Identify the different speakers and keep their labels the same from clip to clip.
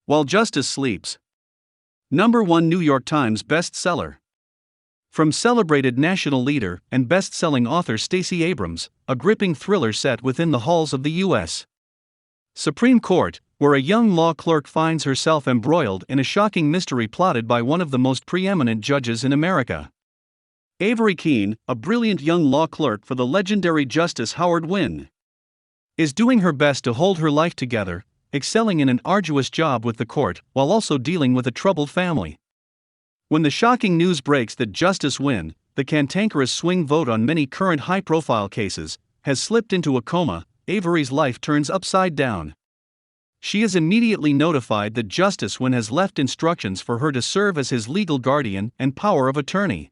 Speaker 1: While Justice Sleeps. #1 New York Times bestseller. From celebrated national leader and best-selling author Stacey Abrams, a gripping thriller set within the halls of the U.S. Supreme Court, where a young law clerk finds herself embroiled in a shocking mystery plotted by one of the most preeminent judges in America. Avery Keene, a brilliant young law clerk for the legendary Justice Howard Wynn, is doing her best to hold her life together, excelling in an arduous job with the court while also dealing with a troubled family. When the shocking news breaks that Justice Wynn, the cantankerous swing vote on many current high-profile cases, has slipped into a coma, Avery's life turns upside down. She is immediately notified that Justice Wynn has left instructions for her to serve as his legal guardian and power of attorney.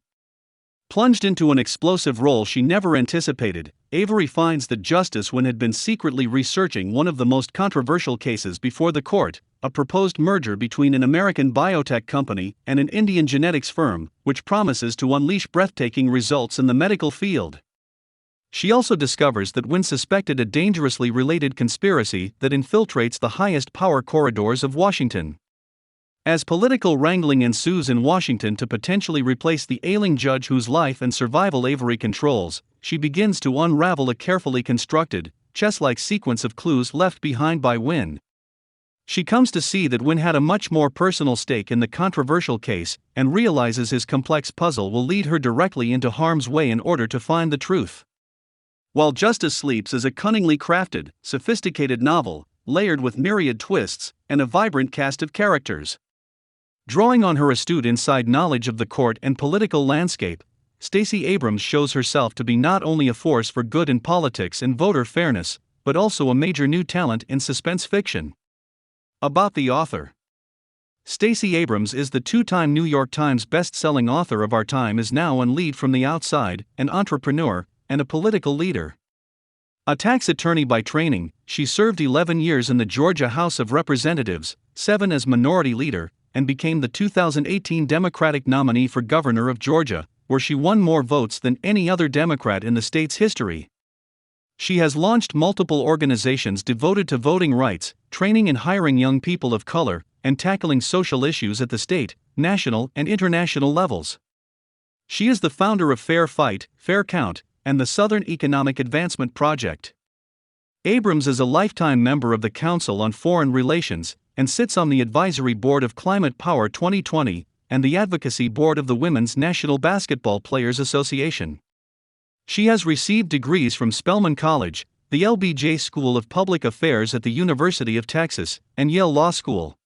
Speaker 1: Plunged into an explosive role she never anticipated, Avery finds that Justice Wynn had been secretly researching one of the most controversial cases before the court, a proposed merger between an American biotech company and an Indian genetics firm, which promises to unleash breathtaking results in the medical field. She also discovers that Wynn suspected a dangerously related conspiracy that infiltrates the highest power corridors of Washington. As political wrangling ensues in Washington to potentially replace the ailing judge whose life and survival Avery controls, she begins to unravel a carefully constructed, chess-like sequence of clues left behind by Wynn. She comes to see that Wynn had a much more personal stake in the controversial case, and realizes his complex puzzle will lead her directly into harm's way in order to find the truth. While Justice Sleeps is a cunningly crafted, sophisticated novel, layered with myriad twists and a vibrant cast of characters. Drawing on her astute inside knowledge of the court and political landscape, Stacey Abrams shows herself to be not only a force for good in politics and voter fairness, but also a major new talent in suspense fiction. About the author. Stacey Abrams is the two-time New York Times best-selling author of our time, is now on lead from the outside, an entrepreneur, and a political leader. A tax attorney by training, she served 11 years in the Georgia House of Representatives, 7 as minority leader, and became the 2018 Democratic nominee for governor of Georgia, where she won more votes than any other Democrat in the state's history. She has launched multiple organizations devoted to voting rights, training and hiring young people of color, and tackling social issues at the state, national, and international levels. She is the founder of Fair Fight, Fair Count, and the Southern Economic Advancement Project. Abrams is a lifetime member of the Council on Foreign Relations, and sits on the advisory board of Climate Power 2020 and the advocacy board of the Women's National Basketball Players Association. She has received degrees from Spelman College, the LBJ School of Public Affairs at the University of Texas, and Yale Law School.